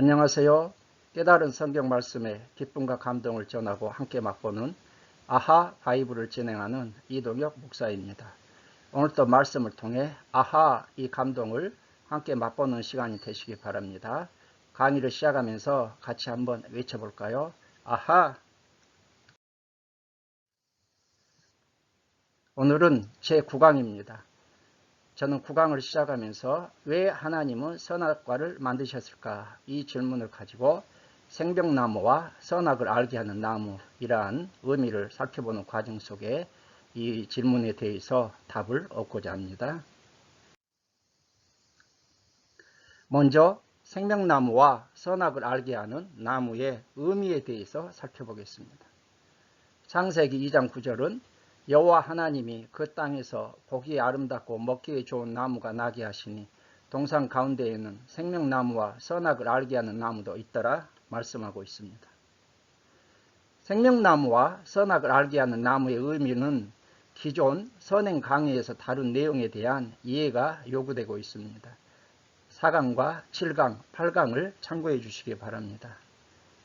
안녕하세요. 깨달은 성경 말씀에 기쁨과 감동을 전하고 함께 맛보는 아하 바이블을 진행하는 이동혁 목사입니다. 오늘도 말씀을 통해 아하 이 감동을 함께 맛보는 시간이 되시기 바랍니다. 강의를 시작하면서 같이 한번 외쳐볼까요? 아하! 오늘은 제9강입니다. 저는 9강을 시작하면서 왜 하나님은 선악과를 만드셨을까? 이 질문을 가지고 생명나무와 선악을 알게 하는 나무이러한 의미를 살펴보는 과정 속에 이 질문에 대해서 답을 얻고자 합니다. 먼저 생명나무와 선악을 알게 하는 나무의 의미에 대해서 살펴보겠습니다. 창세기 2장 9절은 여호와 하나님이 그 땅에서 보기에 아름답고 먹기에 좋은 나무가 나게 하시니 동산 가운데에는 생명나무와 선악을 알게 하는 나무도 있더라 말씀하고 있습니다. 생명나무와 선악을 알게 하는 나무의 의미는 기존 선행 강의에서 다룬 내용에 대한 이해가 요구되고 있습니다. 4강과 7강, 8강을 참고해 주시기 바랍니다.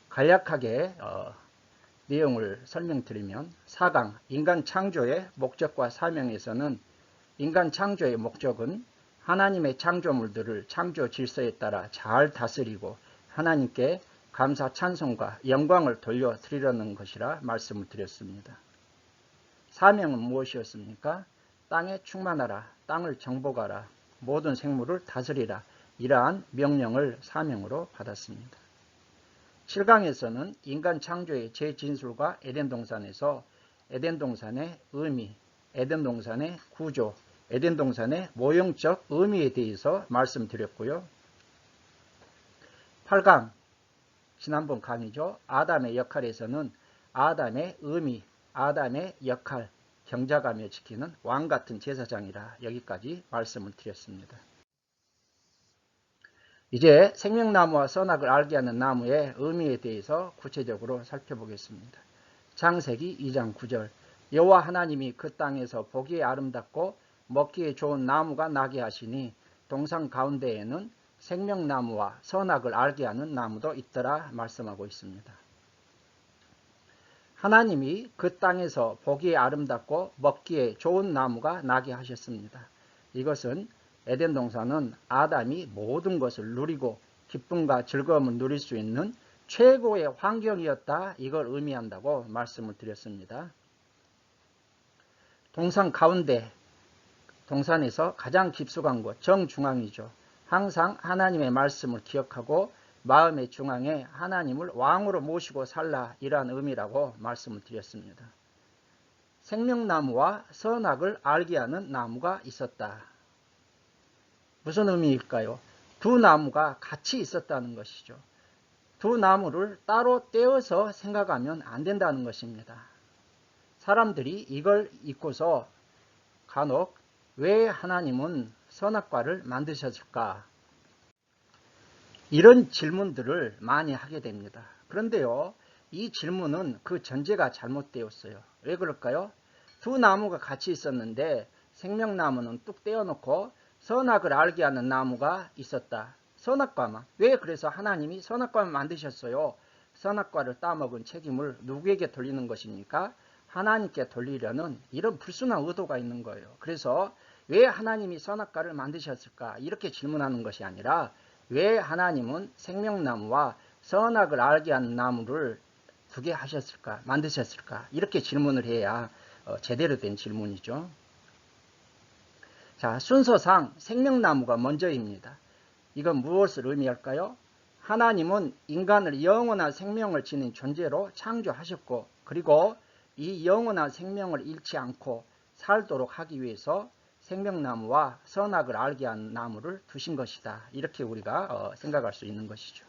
간략하게 내용을 설명드리면 4강 인간 창조의 목적과 사명에서는 인간 창조의 목적은 하나님의 창조물들을 창조 질서에 따라 잘 다스리고 하나님께 감사 찬송과 영광을 돌려드리려는 것이라 말씀을 드렸습니다. 사명은 무엇이었습니까? 땅에 충만하라, 땅을 정복하라, 모든 생물을 다스리라 이러한 명령을 사명으로 받았습니다. 7강에서는 인간 창조의 재진술과 에덴 동산에서 에덴 동산의 의미, 에덴 동산의 구조, 에덴 동산의 모형적 의미에 대해서 말씀드렸고요. 8강, 지난번 강의죠. 아담의 역할에서는 아담의 의미, 아담의 역할, 경작하며 지키는 왕같은 제사장이라 여기까지 말씀을 드렸습니다. 이제 생명나무와 선악을 알게 하는 나무의 의미에 대해서 구체적으로 살펴보겠습니다. 창세기 2장 9절 여호와 하나님이 그 땅에서 보기에 아름답고 먹기에 좋은 나무가 나게 하시니 동산 가운데에는 생명나무와 선악을 알게 하는 나무도 있더라 말씀하고 있습니다. 하나님이 그 땅에서 보기에 아름답고 먹기에 좋은 나무가 나게 하셨습니다. 이것은 에덴 동산은 아담이 모든 것을 누리고 기쁨과 즐거움을 누릴 수 있는 최고의 환경이었다. 이걸 의미한다고 말씀을 드렸습니다. 동산 가운데, 동산에서 가장 깊숙한 곳, 정중앙이죠. 항상 하나님의 말씀을 기억하고 마음의 중앙에 하나님을 왕으로 모시고 살라 이러한 의미라고 말씀을 드렸습니다. 생명나무와 선악을 알게 하는 나무가 있었다. 무슨 의미일까요? 두 나무가 같이 있었다는 것이죠. 두 나무를 따로 떼어서 생각하면 안 된다는 것입니다. 사람들이 이걸 잊고서 간혹 왜 하나님은 선악과를 만드셨을까? 이런 질문들을 많이 하게 됩니다. 그런데요, 이 질문은 그 전제가 잘못되었어요. 왜 그럴까요? 두 나무가 같이 있었는데 생명나무는 뚝 떼어놓고 선악을 알게 하는 나무가 있었다. 선악과만. 왜 그래서 하나님이 선악과만 만드셨어요? 선악과를 따먹은 책임을 누구에게 돌리는 것입니까? 하나님께 돌리려는 이런 불순한 의도가 있는 거예요. 그래서 왜 하나님이 선악과를 만드셨을까? 이렇게 질문하는 것이 아니라 왜 하나님은 생명나무와 선악을 알게 하는 나무를 두게 하셨을까? 만드셨을까? 이렇게 질문을 해야 제대로 된 질문이죠. 자, 순서상 생명나무가 먼저입니다. 이건 무엇을 의미할까요? 하나님은 인간을 영원한 생명을 지닌 존재로 창조하셨고 그리고 이 영원한 생명을 잃지 않고 살도록 하기 위해서 생명나무와 선악을 알게 하는 나무를 두신 것이다. 이렇게 우리가 생각할 수 있는 것이죠.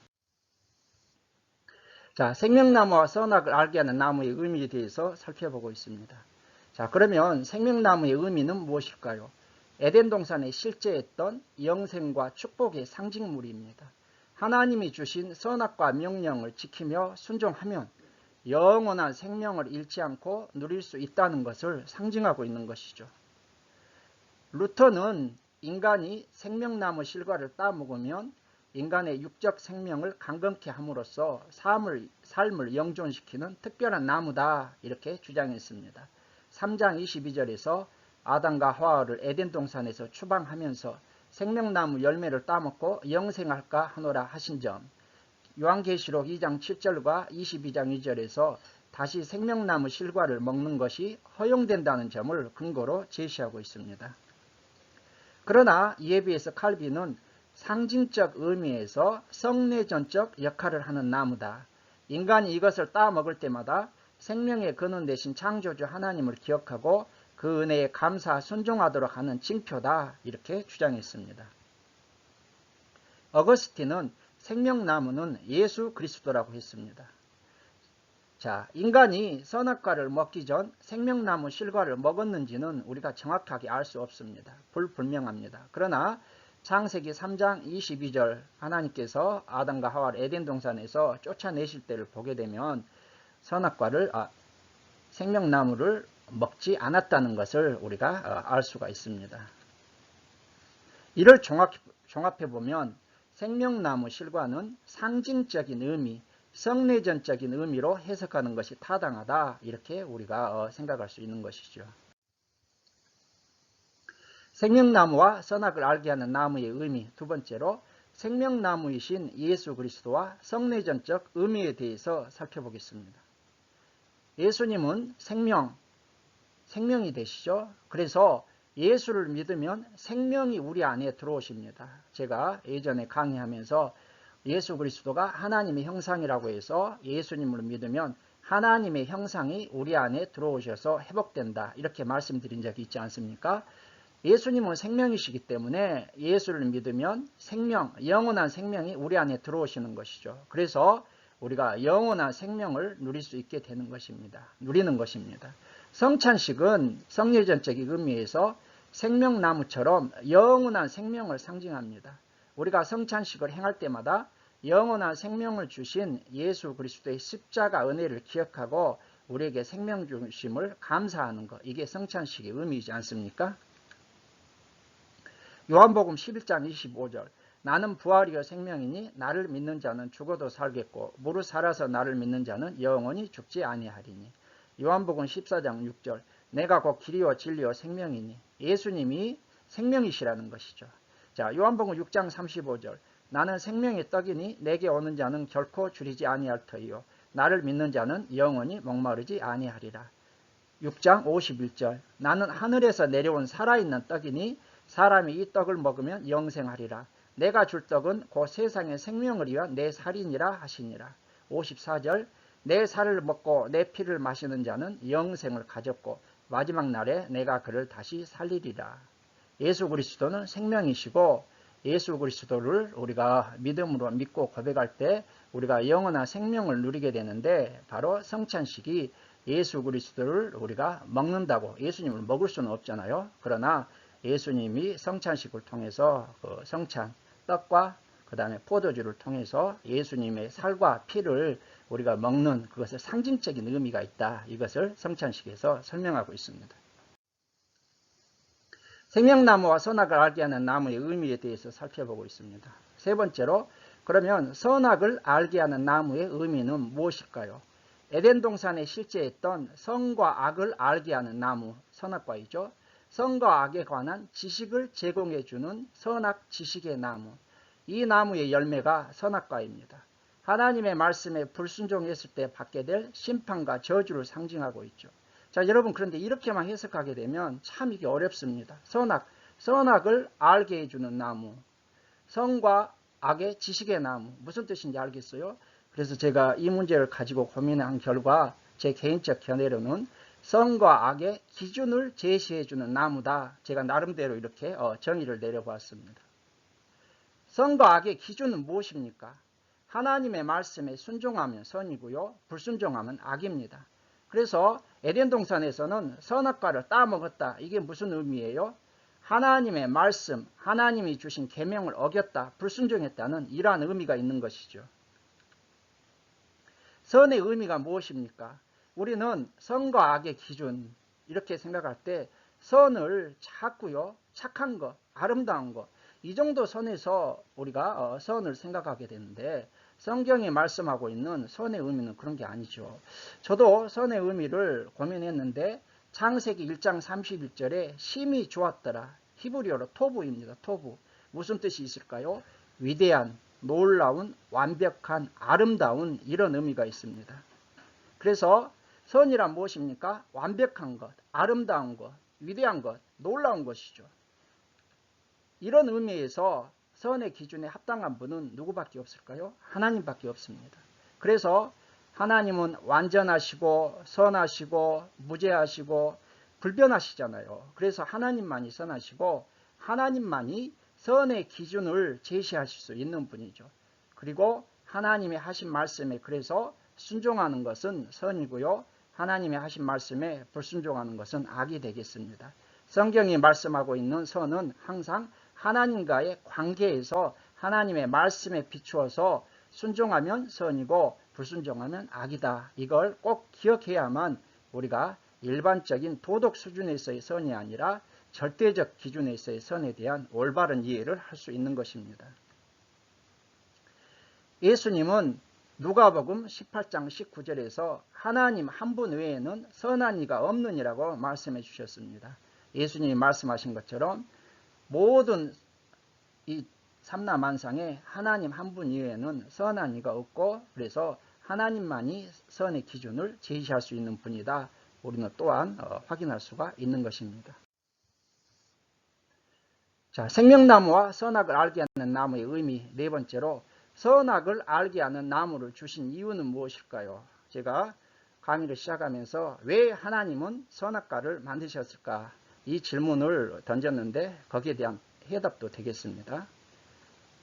자, 생명나무와 선악을 알게 하는 나무의 의미에 대해서 살펴보고 있습니다. 자, 그러면 생명나무의 의미는 무엇일까요? 에덴 동산에 실제했던 영생과 축복의 상징물입니다. 하나님이 주신 선악과 명령을 지키며 순종하면 영원한 생명을 잃지 않고 누릴 수 있다는 것을 상징하고 있는 것이죠. 루터는 인간이 생명나무 실과를 따먹으면 인간의 육적 생명을 강건케 함으로써 삶을 영존시키는 특별한 나무다 이렇게 주장했습니다. 3장 22절에서 아담과 하와를 에덴 동산에서 추방하면서 생명나무 열매를 따먹고 영생할까 하노라 하신 점, 요한계시록 2장 7절과 22장 2절에서 다시 생명나무 실과를 먹는 것이 허용된다는 점을 근거로 제시하고 있습니다. 그러나 이에 비해서 칼빈은 상징적 의미에서 성내전적 역할을 하는 나무다. 인간이 이것을 따먹을 때마다 생명의 근원 되신 창조주 하나님을 기억하고 그 은혜에 감사 순종하도록 하는 징표다 이렇게 주장했습니다. 어거스틴은 생명나무는 예수 그리스도라고 했습니다. 자, 인간이 선악과를 먹기 전 생명나무 실과를 먹었는지는 우리가 정확하게 알 수 없습니다. 불분명합니다. 그러나 창세기 3장 22절 하나님께서 아담과 하와를 에덴 동산에서 쫓아내실 때를 보게 되면 생명나무를 먹지 않았다는 것을 우리가 알 수가 있습니다. 이를 종합해 보면 생명나무 실과는 상징적인 의미, 성내전적인 의미로 해석하는 것이 타당하다 이렇게 우리가 생각할 수 있는 것이죠. 생명나무와 선악을 알게 하는 나무의 의미, 두 번째로 생명나무이신 예수 그리스도와 성내전적 의미에 대해서 살펴보겠습니다. 예수님은 생명이 되시죠. 그래서 예수를 믿으면 생명이 우리 안에 들어오십니다. 제가 예전에 강의하면서 예수 그리스도가 하나님의 형상이라고 해서 예수님을 믿으면 하나님의 형상이 우리 안에 들어오셔서 회복된다 이렇게 말씀드린 적이 있지 않습니까? 예수님은 생명이시기 때문에 예수를 믿으면 영원한 생명이 우리 안에 들어오시는 것이죠. 그래서 우리가 영원한 생명을 누릴 수 있게 되는 것입니다. 누리는 것입니다. 성찬식은 성례전적인 의미에서 생명나무처럼 영원한 생명을 상징합니다. 우리가 성찬식을 행할 때마다 영원한 생명을 주신 예수 그리스도의 십자가 은혜를 기억하고 우리에게 생명 주심을 감사하는 것, 이게 성찬식의 의미이지 않습니까? 요한복음 11장 25절, 나는 부활이요 생명이니 나를 믿는 자는 죽어도 살겠고 무릇 살아서 나를 믿는 자는 영원히 죽지 아니하리니. 요한복음 14장 6절, 내가 곧 길이요 진리요 생명이니. 예수님이 생명이시라는 것이죠. 자, 요한복음 6장 35절, 나는 생명의 떡이니 내게 오는 자는 결코 줄이지 아니할 터이요 나를 믿는 자는 영원히 목마르지 아니하리라. 6장 51절, 나는 하늘에서 내려온 살아있는 떡이니 사람이 이 떡을 먹으면 영생하리라. 내가 줄 떡은 곧 세상의 생명을 위한 내 살이니라 하시니라. 54절, 내 살을 먹고 내 피를 마시는 자는 영생을 가졌고 마지막 날에 내가 그를 다시 살리리라. 예수 그리스도는 생명이시고 예수 그리스도를 우리가 믿음으로 믿고 고백할 때 우리가 영원한 생명을 누리게 되는데, 바로 성찬식이 예수 그리스도를 우리가 먹는다고, 예수님을 먹을 수는 없잖아요. 그러나 예수님이 성찬식을 통해서 그 성찬 떡과 그 다음에 포도주를 통해서 예수님의 살과 피를 우리가 먹는 그것의 상징적인 의미가 있다. 이것을 성찬식에서 설명하고 있습니다. 생명나무와 선악을 알게 하는 나무의 의미에 대해서 살펴보고 있습니다. 세 번째로, 그러면 선악을 알게 하는 나무의 의미는 무엇일까요? 에덴 동산에 실제했던 선과 악을 알게 하는 나무, 선악과이죠. 선과 악에 관한 지식을 제공해주는 선악 지식의 나무, 이 나무의 열매가 선악과입니다. 하나님의 말씀에 불순종했을 때 받게 될 심판과 저주를 상징하고 있죠. 자, 여러분, 그런데 이렇게만 해석하게 되면 참 이게 어렵습니다. 선악을 알게 해주는 나무, 선과 악의 지식의 나무, 무슨 뜻인지 알겠어요? 그래서 제가 이 문제를 가지고 고민한 결과 제 개인적 견해로는 선과 악의 기준을 제시해주는 나무다. 제가 나름대로 이렇게 정의를 내려보았습니다. 선과 악의 기준은 무엇입니까? 하나님의 말씀에 순종하면 선이고요, 불순종하면 악입니다. 그래서 에덴 동산에서는 선악과를 따먹었다. 이게 무슨 의미예요? 하나님의 말씀, 하나님이 주신 계명을 어겼다, 불순종했다는 이러한 의미가 있는 것이죠. 선의 의미가 무엇입니까? 우리는 선과 악의 기준, 이렇게 생각할 때 선을 찾고요, 착한 것, 아름다운 것, 이 정도 선에서 우리가 선을 생각하게 되는데 성경이 말씀하고 있는 선의 의미는 그런 게 아니죠. 저도 선의 의미를 고민했는데 창세기 1장 31절에 심히 좋았더라. 히브리어로 토부입니다. 토부. 무슨 뜻이 있을까요? 위대한, 놀라운, 완벽한, 아름다운 이런 의미가 있습니다. 그래서 선이란 무엇입니까? 완벽한 것, 아름다운 것, 위대한 것, 놀라운 것이죠. 이런 의미에서 선의 기준에 합당한 분은 누구밖에 없을까요? 하나님밖에 없습니다. 그래서 하나님은 완전하시고 선하시고 무죄하시고 불변하시잖아요. 그래서 하나님만이 선하시고 하나님만이 선의 기준을 제시하실 수 있는 분이죠. 그리고 하나님의 하신 말씀에 그래서 순종하는 것은 선이고요. 하나님의 하신 말씀에 불순종하는 것은 악이 되겠습니다. 성경이 말씀하고 있는 선은 항상 하나님과의 관계에서 하나님의 말씀에 비추어서 순종하면 선이고 불순종하면 악이다. 이걸 꼭 기억해야만 우리가 일반적인 도덕 수준에서의 선이 아니라 절대적 기준에서의 선에 대한 올바른 이해를 할 수 있는 것입니다. 예수님은 누가복음 18장 19절에서 하나님 한 분 외에는 선한 이가 없느니라고 말씀해 주셨습니다. 예수님이 말씀하신 것처럼 모든 이 삼라만상에 하나님 한 분 이외에는 선한 이가 없고 그래서 하나님만이 선의 기준을 제시할 수 있는 분이다. 우리는 또한 확인할 수가 있는 것입니다. 자, 생명나무와 선악을 알게 하는 나무의 의미 네 번째로 선악을 알게 하는 나무를 주신 이유는 무엇일까요? 제가 강의를 시작하면서 왜 하나님은 선악과를 만드셨을까? 이 질문을 던졌는데 거기에 대한 해답도 되겠습니다.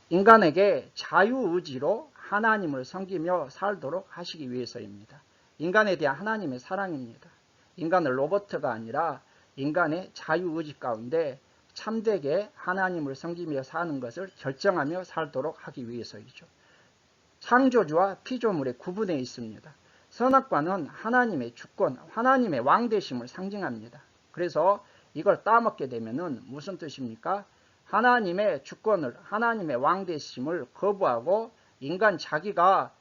인간에게 자유의지로 하나님을 섬기며 살도록 하시기 위해서입니다. 인간에 대한 하나님의 사랑입니다. 인간은 로봇가 아니라 인간의 자유의지 가운데 참되게 하나님을 섬기며 사는 것을 결정하며 살도록 하기 위해서이죠. 창조주와 피조물의 구분에 있습니다. 선악과는 하나님의 주권, 하나님의 왕되심을 상징합니다. 그래서 이걸 따먹게 되면은 무슨 뜻입니까? 하나님의 주권을, 하나님의 왕되심을 거부하고 인간 자기가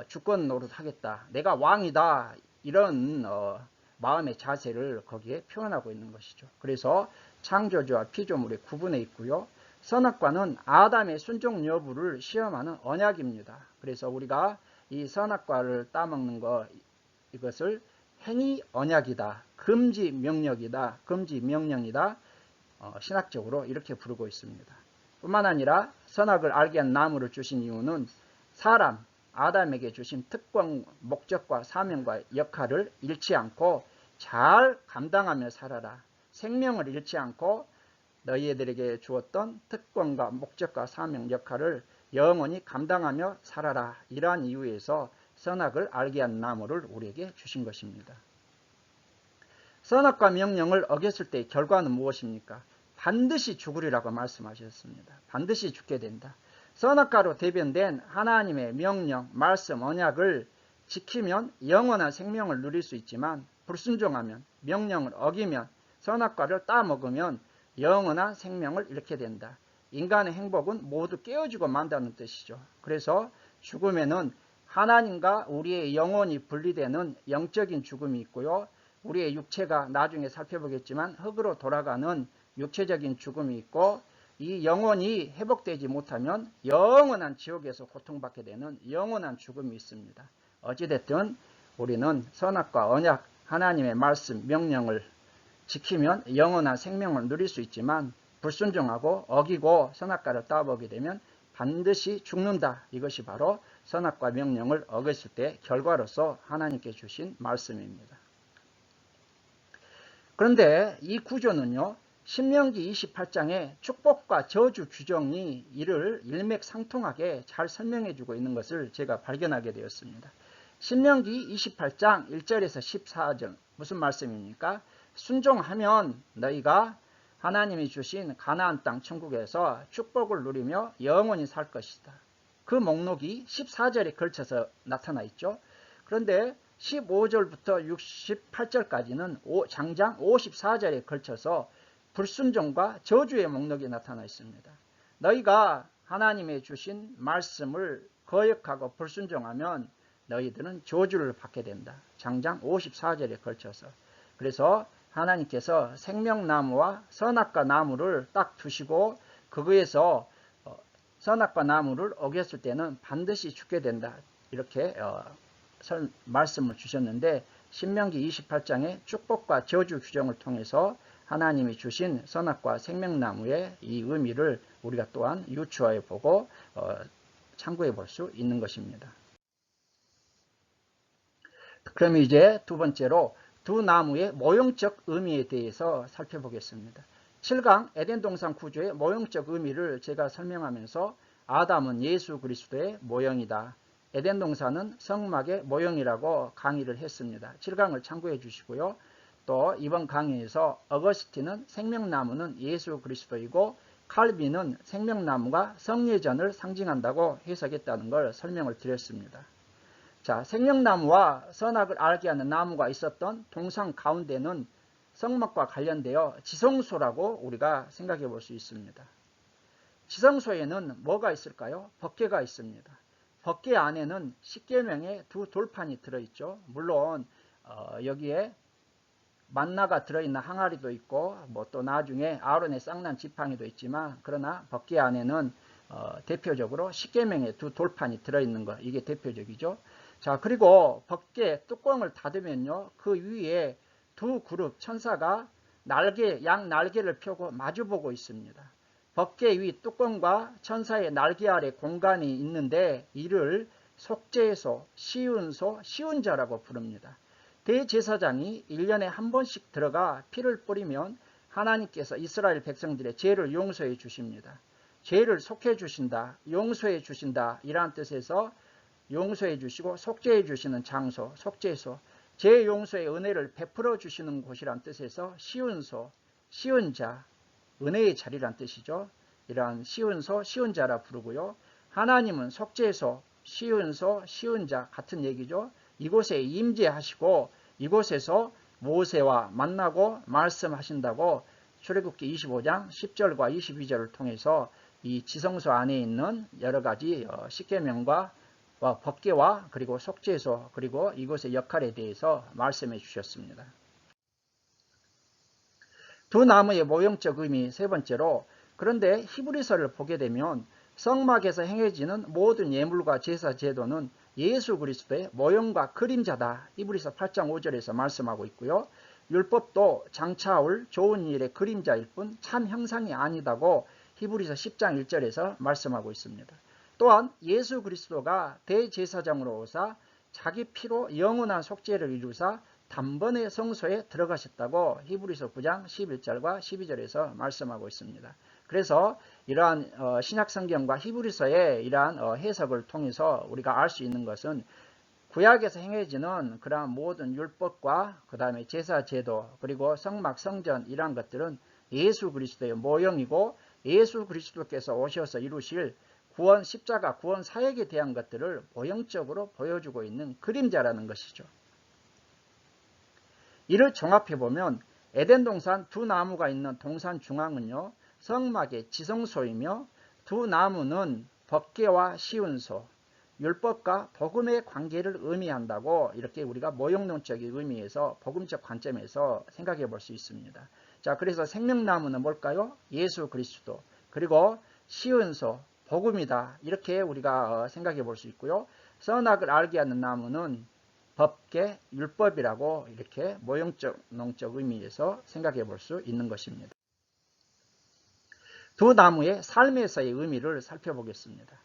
주권 노릇하겠다, 내가 왕이다, 이런 마음의 자세를 거기에 표현하고 있는 것이죠. 그래서 창조주와 피조물의 구분에 있고요. 선악과는 아담의 순종 여부를 시험하는 언약입니다. 그래서 우리가 이 선악과를 따먹는 것, 이것을 행위 언약이다, 금지 명령이다, 금지 명령이다, 신학적으로 이렇게 부르고 있습니다. 뿐만 아니라 선악을 알게 한 나무를 주신 이유는 사람, 아담에게 주신 특권, 목적과 사명과 역할을 잃지 않고 잘 감당하며 살아라. 생명을 잃지 않고 너희들에게 주었던 특권과 목적과 사명, 역할을 영원히 감당하며 살아라. 이러한 이유에서 선악을 알게 한 나무를 우리에게 주신 것입니다. 선악과 명령을 어겼을 때의 결과는 무엇입니까? 반드시 죽으리라고 말씀하셨습니다. 반드시 죽게 된다. 선악과로 대변된 하나님의 명령, 말씀, 언약을 지키면 영원한 생명을 누릴 수 있지만 불순종하면, 명령을 어기면, 선악과를 따먹으면 영원한 생명을 잃게 된다. 인간의 행복은 모두 깨어지고 만다는 뜻이죠. 그래서 죽음에는 하나님과 우리의 영혼이 분리되는 영적인 죽음이 있고요. 우리의 육체가 나중에 살펴보겠지만 흙으로 돌아가는 육체적인 죽음이 있고, 이 영혼이 회복되지 못하면 영원한 지옥에서 고통받게 되는 영원한 죽음이 있습니다. 어찌됐든 우리는 선악과 언약, 하나님의 말씀, 명령을 지키면 영원한 생명을 누릴 수 있지만 불순종하고 어기고 선악과를 따먹게 되면 반드시 죽는다. 이것이 바로 선악과 명령을 어겼을 때 결과로서 하나님께 주신 말씀입니다. 그런데 이 구조는요, 신명기 28장에 축복과 저주 규정이 이를 일맥상통하게 잘 설명해 주고 있는 것을 제가 발견하게 되었습니다. 신명기 28장 1절에서 14절 무슨 말씀입니까? 순종하면 너희가 하나님이 주신 가나안 땅 천국에서 축복을 누리며 영원히 살 것이다. 그 목록이 14절에 걸쳐서 나타나 있죠. 그런데 15절부터 68절까지는 장장 54절에 걸쳐서 불순종과 저주의 목록이 나타나 있습니다. 너희가 하나님의 주신 말씀을 거역하고 불순종하면 너희들은 저주를 받게 된다. 장장 54절에 걸쳐서. 그래서 하나님께서 생명나무와 선악과 나무를 딱 두시고 그거에서 선악과 나무를 어겼을 때는 반드시 죽게 된다. 이렇게 말씀을 주셨는데 신명기 28장의 축복과 저주 규정을 통해서 하나님이 주신 선악과 생명나무의 이 의미를 우리가 또한 유추해 보고 참고해 볼 수 있는 것입니다. 그럼 이제 두 번째로 두 나무의 모형적 의미에 대해서 살펴보겠습니다. 7강 에덴 동산 구조의 모형적 의미를 제가 설명하면서 아담은 예수 그리스도의 모형이다. 에덴 동산은 성막의 모형이라고 강의를 했습니다. 7강을 참고해 주시고요. 또 이번 강의에서 어거스틴은 생명나무는 예수 그리스도이고 칼빈은 생명나무가 성례전을 상징한다고 해석했다는 걸 설명을 드렸습니다. 자, 생명나무와 선악을 알게 하는 나무가 있었던 동산 가운데는 성막과 관련되어 지성소라고 우리가 생각해 볼 수 있습니다. 지성소에는 뭐가 있을까요? 법궤가 있습니다. 법궤 안에는 십계명의 두 돌판이 들어있죠. 물론 여기에 만나가 들어있는 항아리도 있고 뭐 또 나중에 아론의 쌍난 지팡이도 있지만 그러나 법궤 안에는 대표적으로 십계명의 두 돌판이 들어있는 것, 이게 대표적이죠. 자, 그리고 법궤 뚜껑을 닫으면요, 그 위에 두 그룹 천사가 양 날개를 펴고 마주보고 있습니다. 법궤 위 뚜껑과 천사의 날개 아래 공간이 있는데 이를 속죄소, 시운소, 시운자라고 부릅니다. 대제사장이 1년에 한 번씩 들어가 피를 뿌리면 하나님께서 이스라엘 백성들의 죄를 용서해 주십니다. 죄를 속해 주신다, 용서해 주신다, 이러한 뜻에서 용서해 주시고 속죄해 주시는 장소, 속죄소, 죄 용서의 은혜를 베풀어 주시는 곳이란 뜻에서 시운소, 시운자, 은혜의 자리란 뜻이죠. 이러한 시운소, 시운자라 부르고요. 하나님은 속죄소, 시운소, 시운자 같은 얘기죠. 이곳에 임재하시고 이곳에서 모세와 만나고 말씀하신다고 출애굽기 25장 10절과 22절을 통해서 이 지성소 안에 있는 여러 가지 십계명과 법궤와 그리고 속죄소 그리고 이곳의 역할에 대해서 말씀해 주셨습니다. 두 나무의 모형적 의미 세 번째로, 그런데 히브리서를 보게 되면 성막에서 행해지는 모든 예물과 제사 제도는 예수 그리스도의 모형과 그림자다. 히브리서 8장 5절에서 말씀하고 있고요. 율법도 장차올 좋은 일의 그림자일 뿐 참 형상이 아니다고 히브리서 10장 1절에서 말씀하고 있습니다. 또한 예수 그리스도가 대제사장으로 오사 자기 피로 영원한 속죄를 이루사 단번에 성소에 들어가셨다고 히브리서 9장 11절과 12절에서 말씀하고 있습니다. 그래서 이러한 신약성경과 히브리서의 이러한 해석을 통해서 우리가 알 수 있는 것은 구약에서 행해지는 그러한 모든 율법과 그 다음에 제사 제도 그리고 성막 성전 이러한 것들은 예수 그리스도의 모형이고 예수 그리스도께서 오셔서 이루실 구원 십자가 구원 사역에 대한 것들을 모형적으로 보여주고 있는 그림자라는 것이죠. 이를 종합해보면 에덴 동산 두 나무가 있는 동산 중앙은요, 성막의 지성소이며 두 나무는 법궤와 시운소, 율법과 복음의 관계를 의미한다고 이렇게 우리가 모형론적인 의미에서 복음적 관점에서 생각해 볼 수 있습니다. 자, 그래서 생명나무는 뭘까요? 예수 그리스도. 그리고 시운소, 복음이다. 이렇게 우리가 생각해 볼 수 있고요. 선악을 알게 하는 나무는 법궤, 율법이라고 이렇게 모형적, 농적 의미에서 생각해 볼 수 있는 것입니다. 두 나무의 삶에서의 의미를 살펴보겠습니다.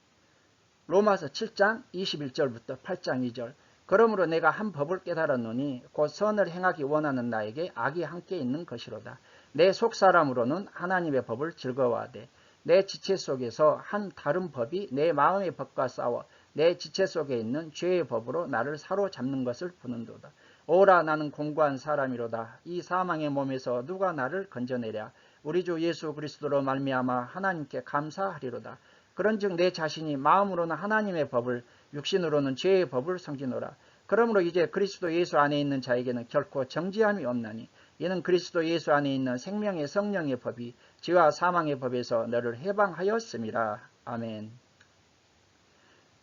로마서 7장 21절부터 8장 2절. 그러므로 내가 한 법을 깨달았노니 곧 선을 행하기 원하는 나에게 악이 함께 있는 것이로다. 내 속사람으로는 하나님의 법을 즐거워하되 내 지체 속에서 한 다른 법이 내 마음의 법과 싸워 내 지체 속에 있는 죄의 법으로 나를 사로잡는 것을 보는도다. 오라 나는 공고한 사람이로다. 이 사망의 몸에서 누가 나를 건져내랴. 우리 주 예수 그리스도로 말미암아 하나님께 감사하리로다. 그런즉 내 자신이 마음으로는 하나님의 법을 육신으로는 죄의 법을 섬기노라. 그러므로 이제 그리스도 예수 안에 있는 자에게는 결코 정죄함이 없나니 이는 그리스도 예수 안에 있는 생명의 성령의 법이 죄와 사망의 법에서 너를 해방하였음이라. 아멘.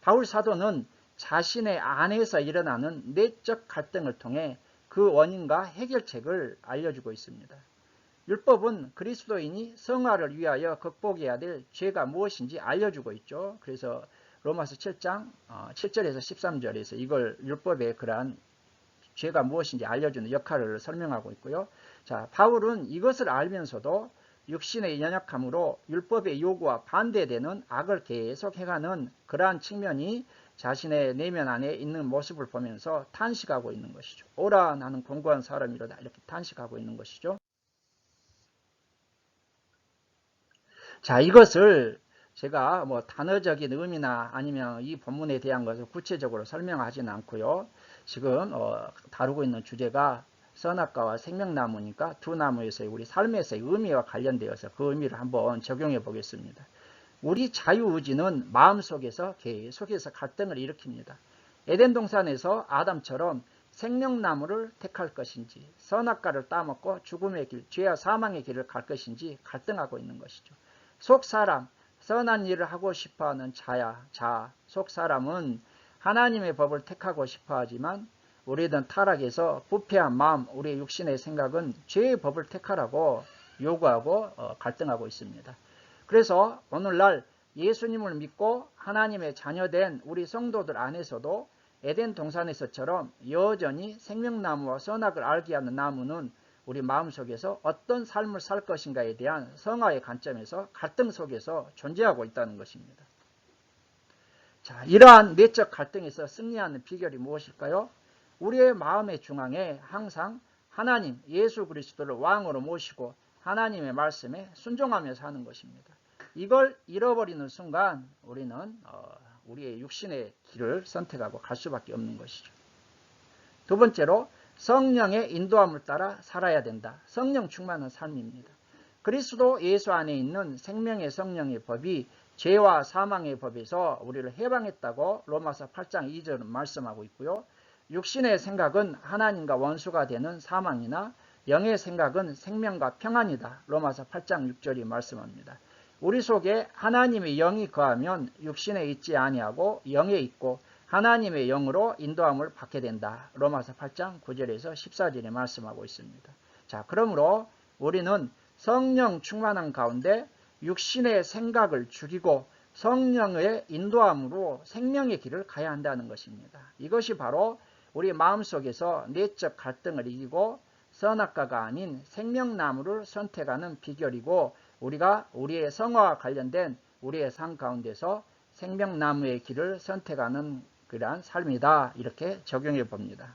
바울 사도는 자신의 안에서 일어나는 내적 갈등을 통해 그 원인과 해결책을 알려주고 있습니다. 율법은 그리스도인이 성화를 위하여 극복해야 될 죄가 무엇인지 알려주고 있죠. 그래서 로마서 7장 7절에서 13절에서 이걸 율법의 그러한 죄가 무엇인지 알려주는 역할을 설명하고 있고요. 자, 바울은 이것을 알면서도 육신의 연약함으로 율법의 요구와 반대되는 악을 계속해가는 그러한 측면이 자신의 내면 안에 있는 모습을 보면서 탄식하고 있는 것이죠. 오라 나는 공고한 사람이로다 이렇게 탄식하고 있는 것이죠. 자, 이것을 제가 뭐 단어적인 의미나 아니면 이 본문에 대한 것을 구체적으로 설명하지는 않고요. 지금 다루고 있는 주제가 선악과와 생명나무니까 두 나무에서의 우리 삶에서의 의미와 관련되어서 그 의미를 한번 적용해 보겠습니다. 우리 자유의지는 마음속에서 계속해서 갈등을 일으킵니다. 에덴 동산에서 아담처럼 생명나무를 택할 것인지 선악과를 따먹고 죽음의 길, 죄와 사망의 길을 갈 것인지 갈등하고 있는 것이죠. 속사람, 선한 일을 하고 싶어하는 속사람은 하나님의 법을 택하고 싶어하지만 우리는 타락해서 부패한 마음, 우리의 육신의 생각은 죄의 법을 택하라고 요구하고 갈등하고 있습니다. 그래서 오늘날 예수님을 믿고 하나님의 자녀된 우리 성도들 안에서도 에덴 동산에서처럼 여전히 생명나무와 선악을 알게 하는 나무는 우리 마음속에서 어떤 삶을 살 것인가에 대한 성화의 관점에서 갈등 속에서 존재하고 있다는 것입니다. 자, 이러한 내적 갈등에서 승리하는 비결이 무엇일까요? 우리의 마음의 중앙에 항상 하나님, 예수 그리스도를 왕으로 모시고 하나님의 말씀에 순종하며 사는 것입니다. 이걸 잃어버리는 순간 우리는 우리의 육신의 길을 선택하고 갈 수밖에 없는 것이죠. 두 번째로 성령의 인도함을 따라 살아야 된다. 성령 충만한 삶입니다. 그리스도 예수 안에 있는 생명의 성령의 법이 죄와 사망의 법에서 우리를 해방했다고 로마서 8장 2절은 말씀하고 있고요. 육신의 생각은 하나님과 원수가 되는 사망이나 영의 생각은 생명과 평안이다. 로마서 8장 6절이 말씀합니다. 우리 속에 하나님의 영이 거하면 육신에 있지 아니하고 영에 있고 하나님의 영으로 인도함을 받게 된다. 로마서 8장 9절에서 14절에 말씀하고 있습니다. 자, 그러므로 우리는 성령 충만한 가운데 육신의 생각을 죽이고 성령의 인도함으로 생명의 길을 가야 한다는 것입니다. 이것이 바로 우리 마음속에서 내적 갈등을 이기고 선악과가 아닌 생명나무를 선택하는 비결이고 우리가 우리의 성화와 관련된 우리의 삶 가운데서 생명나무의 길을 선택하는 그러한 삶이다. 이렇게 적용해 봅니다.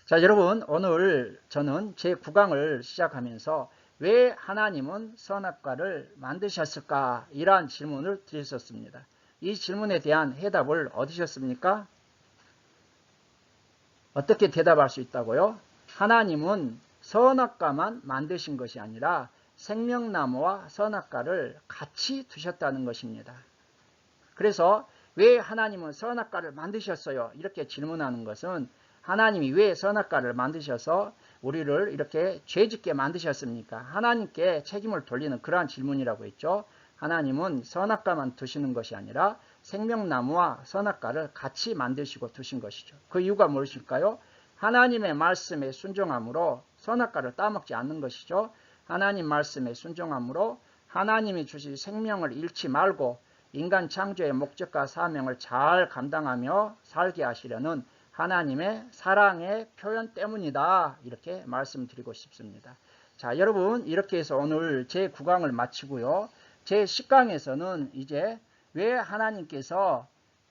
자, 여러분 오늘 저는 제 9강을 시작하면서 왜 하나님은 선악과를 만드셨을까? 이러한 질문을 드렸었습니다. 이 질문에 대한 해답을 얻으셨습니까? 어떻게 대답할 수 있다고요? 하나님은 선악과만 만드신 것이 아니라 생명나무와 선악과를 같이 두셨다는 것입니다. 그래서 왜 하나님은 선악과를 만드셨어요? 이렇게 질문하는 것은 하나님이 왜 선악과를 만드셔서 우리를 이렇게 죄짓게 만드셨습니까? 하나님께 책임을 돌리는 그러한 질문이라고 했죠. 하나님은 선악과만 두시는 것이 아니라 생명나무와 선악과를 같이 만드시고 두신 것이죠. 그 이유가 무엇일까요? 하나님의 말씀에 순종함으로 선악과를 따먹지 않는 것이죠. 하나님 말씀에 순종함으로 하나님이 주신 생명을 잃지 말고 인간 창조의 목적과 사명을 잘 감당하며 살게 하시려는 하나님의 사랑의 표현 때문이다. 이렇게 말씀드리고 싶습니다. 자, 여러분 이렇게 해서 오늘 제 9강을 마치고요. 제 10강에서는 이제 왜 하나님께서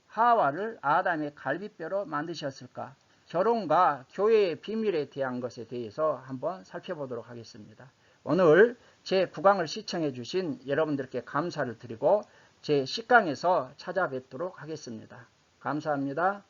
하와를 아담의 갈비뼈로 만드셨을까? 결혼과 교회의 비밀에 대한 것에 대해서 한번 살펴보도록 하겠습니다. 오늘 제 9강을 시청해 주신 여러분들께 감사를 드리고 제 10강에서 찾아뵙도록 하겠습니다. 감사합니다.